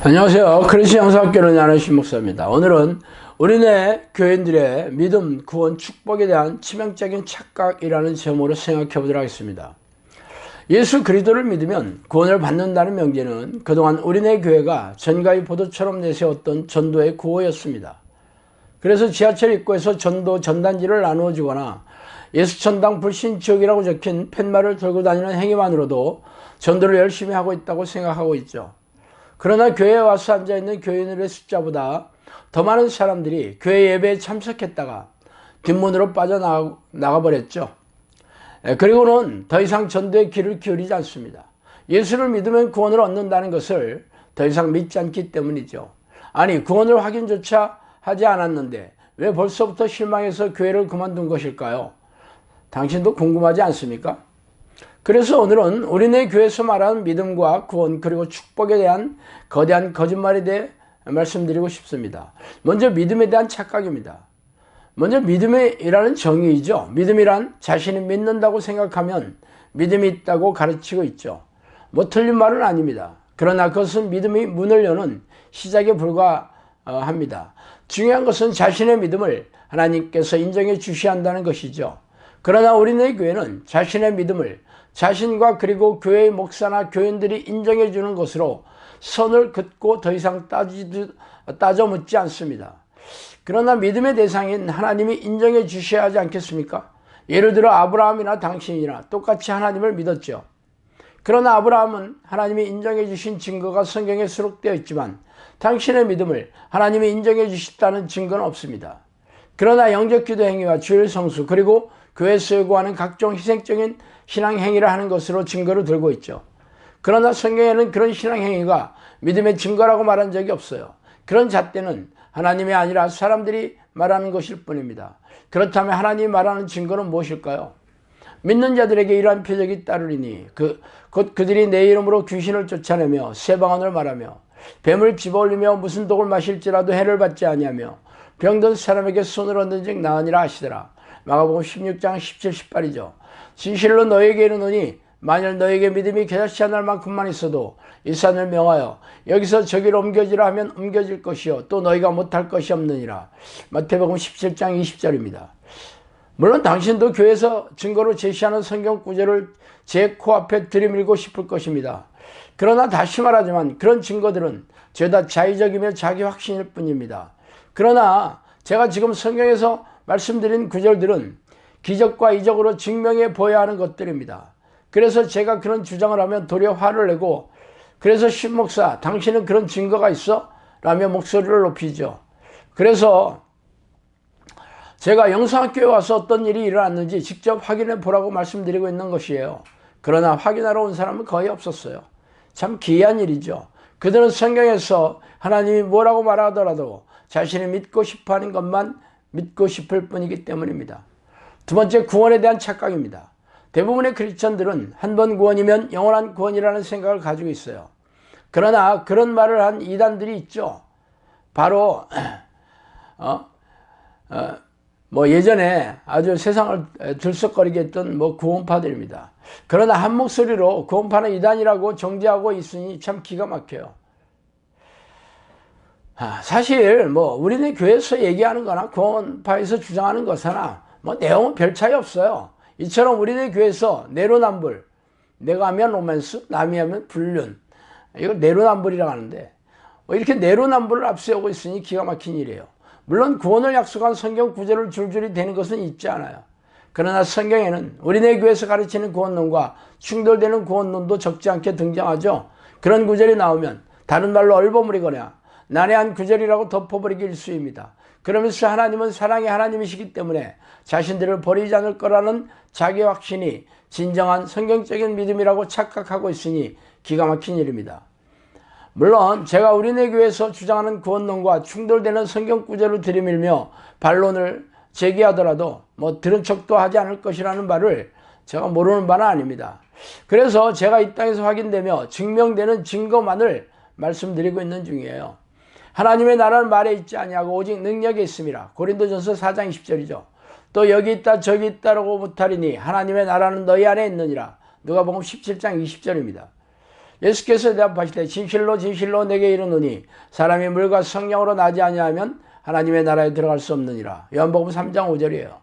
안녕하세요. 크리스천 영사학교를 나누신 목사입니다. 오늘은 우리네 교인들의 믿음, 구원, 축복에 대한 치명적인 착각이라는 제목으로 생각해 보도록 하겠습니다. 예수 그리스도를 믿으면 구원을 받는다는 명제는 그동안 우리네 교회가 전가의 보도처럼 내세웠던 전도의 구호였습니다. 그래서 지하철 입구에서 전도 전단지를 나누어 주거나 예수천당 불신지옥이라고 적힌 팻말을 들고 다니는 행위만으로도 전도를 열심히 하고 있다고 생각하고 있죠. 그러나 교회에 와서 앉아있는 교인들의 숫자보다 더 많은 사람들이 교회 예배에 참석했다가 뒷문으로 빠져나가 버렸죠. 그리고는 더 이상 전도에 귀를 기울이지 않습니다. 예수를 믿으면 구원을 얻는다는 것을 더 이상 믿지 않기 때문이죠. 아니, 구원을 확인조차 하지 않았는데 왜 벌써부터 실망해서 교회를 그만둔 것일까요? 당신도 궁금하지 않습니까? 그래서 오늘은 우리네 교회에서 말하는 믿음과 구원 그리고 축복에 대한 거대한 거짓말에 대해 말씀드리고 싶습니다. 먼저 믿음에 대한 착각입니다. 먼저 믿음이라는 정의이죠. 믿음이란 자신이 믿는다고 생각하면 믿음이 있다고 가르치고 있죠. 뭐 틀린 말은 아닙니다. 그러나 그것은 믿음이 문을 여는 시작에 불과합니다. 중요한 것은 자신의 믿음을 하나님께서 인정해 주셔야 한다는 것이죠. 그러나 우리네 교회는 자신의 믿음을 자신과 그리고 교회의 목사나 교인들이 인정해 주는 것으로 선을 긋고 더 이상 따져 묻지 않습니다. 그러나 믿음의 대상인 하나님이 인정해 주셔야 하지 않겠습니까? 예를 들어 아브라함이나 당신이나 똑같이 하나님을 믿었죠. 그러나 아브라함은 하나님이 인정해 주신 증거가 성경에 수록되어 있지만 당신의 믿음을 하나님이 인정해 주셨다는 증거는 없습니다. 그러나 영적기도 행위와 주일 성수 그리고 교회에서 요구하는 각종 희생적인 신앙행위를 하는 것으로 증거를 들고 있죠. 그러나 성경에는 그런 신앙행위가 믿음의 증거라고 말한 적이 없어요. 그런 잣대는 하나님이 아니라 사람들이 말하는 것일 뿐입니다. 그렇다면 하나님이 말하는 증거는 무엇일까요? 믿는 자들에게 이러한 표적이 따르리니 곧 그들이 내 이름으로 귀신을 쫓아내며 새 방언을 말하며 뱀을 집어올리며 무슨 독을 마실지라도 해를 받지 아니하며 병든 사람에게 손을 얹는 즉 나으니라 하시더라. 마가복음 16장 17, 18이죠. 진실로 너에게 이르노니 만일 너에게 믿음이 겨자씨 한 알만큼만 있어도 이 산을 명하여 여기서 저기로 옮겨지라 하면 옮겨질 것이요 또 너희가 못할 것이 없느니라. 마태복음 17장 20절입니다. 물론 당신도 교회에서 증거로 제시하는 성경 구절을 제 코앞에 들이밀고 싶을 것입니다. 그러나 다시 말하지만 그런 증거들은 죄다 자의적이며 자기 확신일 뿐입니다. 그러나 제가 지금 성경에서 말씀드린 구절들은 기적과 이적으로 증명해 보여야 하는 것들입니다. 그래서 제가 그런 주장을 하면 도리어 화를 내고 그래서 신목사 당신은 그런 증거가 있어? 라며 목소리를 높이죠. 그래서 제가 영상학교에 와서 어떤 일이 일어났는지 직접 확인해 보라고 말씀드리고 있는 것이에요. 그러나 확인하러 온 사람은 거의 없었어요. 참 기이한 일이죠. 그들은 성경에서 하나님이 뭐라고 말하더라도 자신이 믿고 싶어하는 것만 믿고 싶을 뿐이기 때문입니다. 두 번째, 구원에 대한 착각입니다. 대부분의 크리스천들은 한 번 구원이면 영원한 구원이라는 생각을 가지고 있어요. 그러나 그런 말을 한 이단들이 있죠. 바로 예전에 아주 세상을 들썩거리게 했던 구원파들입니다. 그러나 한 목소리로 구원파는 이단이라고 정죄하고 있으니 참 기가 막혀요. 사실 우리네 교회에서 얘기하는 거나 구원파에서 주장하는 것이나 내용은 별 차이 없어요. 이처럼 우리네 교회에서 내로남불, 내가 하면 로맨스, 남이 하면 불륜, 이걸 내로남불이라고 하는데 이렇게 내로남불을 앞세우고 있으니 기가 막힌 일이에요. 물론 구원을 약속한 성경 구절을 줄줄이 대는 것은 있지 않아요. 그러나 성경에는 우리네 교회에서 가르치는 구원론과 충돌되는 구원론도 적지 않게 등장하죠. 그런 구절이 나오면 다른 말로 얼버무리거나 난해한 구절이라고 덮어버리기 일쑤입니다. 그러면서 하나님은 사랑의 하나님이시기 때문에 자신들을 버리지 않을 거라는 자기 확신이 진정한 성경적인 믿음이라고 착각하고 있으니 기가 막힌 일입니다. 물론 제가 우리네 교회에서 주장하는 구원론과 충돌되는 성경 구절을 들이밀며 반론을 제기하더라도 들은 척도 하지 않을 것이라는 말을 제가 모르는 바는 아닙니다. 그래서 제가 이 땅에서 확인되며 증명되는 증거만을 말씀드리고 있는 중이에요. 하나님의 나라는 말에 있지 아니하고 오직 능력에 있음이라. 고린도전서 4장 20절이죠. 또 여기 있다 저기 있다라고 못하리니 하나님의 나라는 너희 안에 있느니라. 누가복음 17장 20절입니다. 예수께서 대답하시되 진실로 진실로 내게 이르노니 사람이 물과 성령으로 나지 아니하면 하나님의 나라에 들어갈 수 없느니라. 요한복음 3장 5절이에요.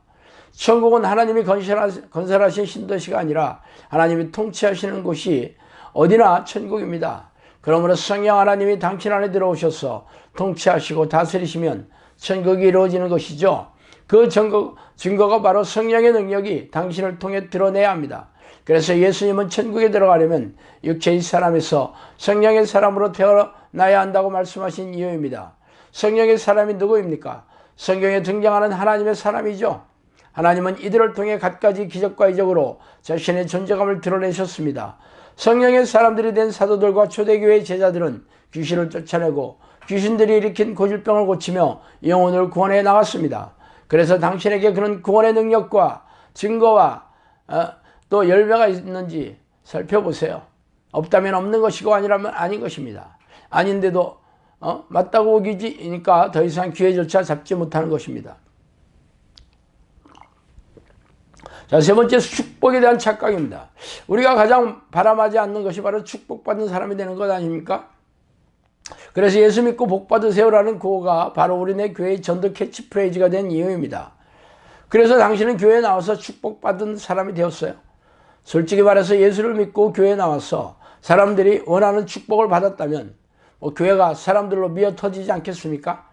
천국은 하나님이 건설하신 신도시가 아니라 하나님이 통치하시는 곳이 어디나 천국입니다. 그러므로 성령 하나님이 당신 안에 들어오셔서 통치하시고 다스리시면 천국이 이루어지는 것이죠. 그 증거가 바로 성령의 능력이 당신을 통해 드러내야 합니다. 그래서 예수님은 천국에 들어가려면 육체의 사람에서 성령의 사람으로 태어나야 한다고 말씀하신 이유입니다. 성령의 사람이 누구입니까? 성경에 등장하는 하나님의 사람이죠. 하나님은 이들을 통해 갖가지 기적과 이적으로 자신의 존재감을 드러내셨습니다. 성령의 사람들이 된 사도들과 초대교회의 제자들은 귀신을 쫓아내고 귀신들이 일으킨 고질병을 고치며 영혼을 구원해 나갔습니다. 그래서 당신에게 그런 구원의 능력과 증거와 또 열매가 있는지 살펴보세요. 없다면 없는 것이고 아니라면 아닌 것입니다. 아닌데도 맞다고 우기지니까 더 이상 기회조차 잡지 못하는 것입니다. 자, 세 번째, 축복에 대한 착각입니다. 우리가 가장 바람하지 않는 것이 바로 축복받은 사람이 되는 것 아닙니까? 그래서 예수 믿고 복 받으세요라는 구호가 바로 우리네 교회의 전도 캐치프레이즈가 된 이유입니다. 그래서 당신은 교회에 나와서 축복받은 사람이 되었어요. 솔직히 말해서 예수를 믿고 교회에 나와서 사람들이 원하는 축복을 받았다면 교회가 사람들로 미어 터지지 않겠습니까?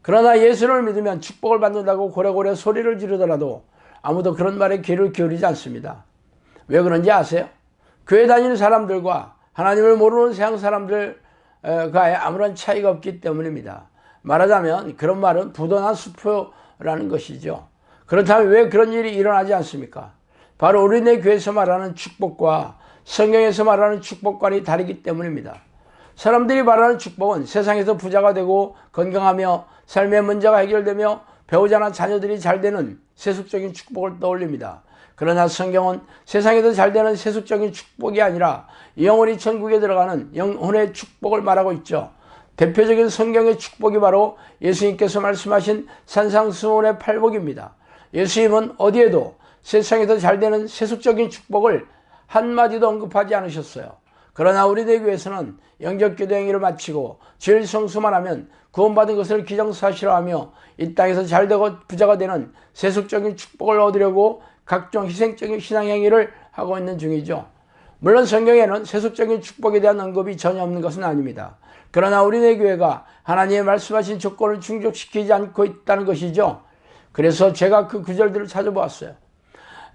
그러나 예수를 믿으면 축복을 받는다고 고래고래 소리를 지르더라도 아무도 그런 말에 귀를 기울이지 않습니다. 왜 그런지 아세요? 교회 다니는 사람들과 하나님을 모르는 세상 사람들과 아무런 차이가 없기 때문입니다. 말하자면 그런 말은 부도난 수표라는 것이죠. 그렇다면 왜 그런 일이 일어나지 않습니까? 바로 우리네 교회에서 말하는 축복과 성경에서 말하는 축복과는 다르기 때문입니다. 사람들이 말하는 축복은 세상에서 부자가 되고 건강하며 삶의 문제가 해결되며 배우자나 자녀들이 잘 되는 세속적인 축복을 떠올립니다. 그러나 성경은 세상에서 잘 되는 세속적인 축복이 아니라 영원히 천국에 들어가는 영혼의 축복을 말하고 있죠. 대표적인 성경의 축복이 바로 예수님께서 말씀하신 산상수훈의 팔복입니다. 예수님은 어디에도 세상에서 잘 되는 세속적인 축복을 한마디도 언급하지 않으셨어요. 그러나 우리네 교회에서는 영접기도 행위를 마치고 죄를 성수만 하면 구원받은 것을 기정사실화하며 이 땅에서 잘되고 부자가 되는 세속적인 축복을 얻으려고 각종 희생적인 신앙행위를 하고 있는 중이죠. 물론 성경에는 세속적인 축복에 대한 언급이 전혀 없는 것은 아닙니다. 그러나 우리네 교회가 하나님의 말씀하신 조건을 충족시키지 않고 있다는 것이죠. 그래서 제가 그 구절들을 찾아보았어요.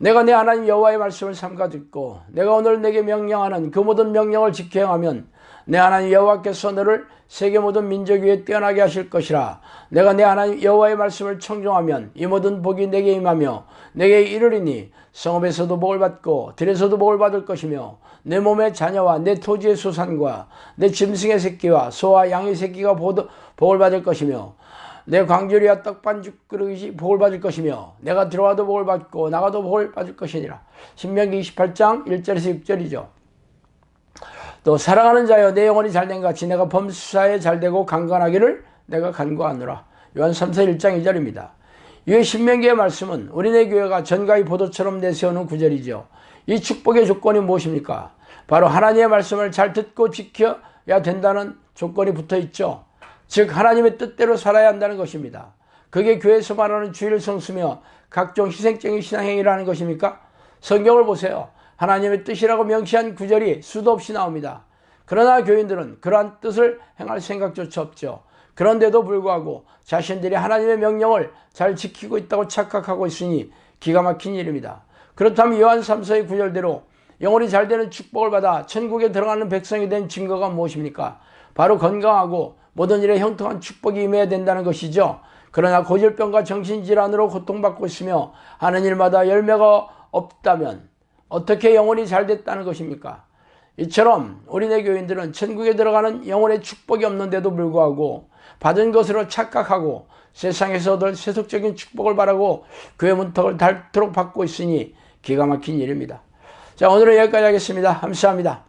내가 내 하나님 여호와의 말씀을 삼가 듣고 내가 오늘 내게 명령하는 그 모든 명령을 지켜 행하면 내 하나님 여호와께서 너를 세계 모든 민족 위에 뛰어나게 하실 것이라. 내가 내 하나님 여호와의 말씀을 청종하면 이 모든 복이 내게 임하며 내게 이르리니 성읍에서도 복을 받고 들에서도 복을 받을 것이며 내 몸의 자녀와 내 토지의 소산과 내 짐승의 새끼와 소와 양의 새끼가 복을 받을 것이며 내 광주리와 떡반죽 그릇이 복을 받을 것이며 내가 들어와도 복을 받고 나가도 복을 받을 것이니라. 신명기 28장 1절에서 6절이죠. 또 사랑하는 자여 내 영혼이 잘된 같이 내가 범사에 잘되고 강건하기를 내가 간구하노라. 요한 3서 1장 2절입니다. 이 신명기의 말씀은 우리네 교회가 전가의 보도처럼 내세우는 구절이죠. 이 축복의 조건이 무엇입니까? 바로 하나님의 말씀을 잘 듣고 지켜야 된다는 조건이 붙어 있죠. 즉 하나님의 뜻대로 살아야 한다는 것입니다. 그게 교회에서 말하는 주의를 성수며 각종 희생적인 신앙행위라는 것입니까? 성경을 보세요. 하나님의 뜻이라고 명시한 구절이 수도 없이 나옵니다. 그러나 교인들은 그러한 뜻을 행할 생각조차 없죠. 그런데도 불구하고 자신들이 하나님의 명령을 잘 지키고 있다고 착각하고 있으니 기가 막힌 일입니다. 그렇다면 요한 3서의 구절대로 영혼이 잘 되는 축복을 받아 천국에 들어가는 백성이 된 증거가 무엇입니까? 바로 건강하고 모든 일에 형통한 축복이 임해야 된다는 것이죠. 그러나 고질병과 정신질환으로 고통받고 있으며 하는 일마다 열매가 없다면 어떻게 영혼이 잘 됐다는 것입니까? 이처럼 우리네 교인들은 천국에 들어가는 영혼의 축복이 없는데도 불구하고 받은 것으로 착각하고 세상에서 얻을 세속적인 축복을 바라고 교회 문턱을 닳도록 받고 있으니 기가 막힌 일입니다. 자, 오늘은 여기까지 하겠습니다. 감사합니다.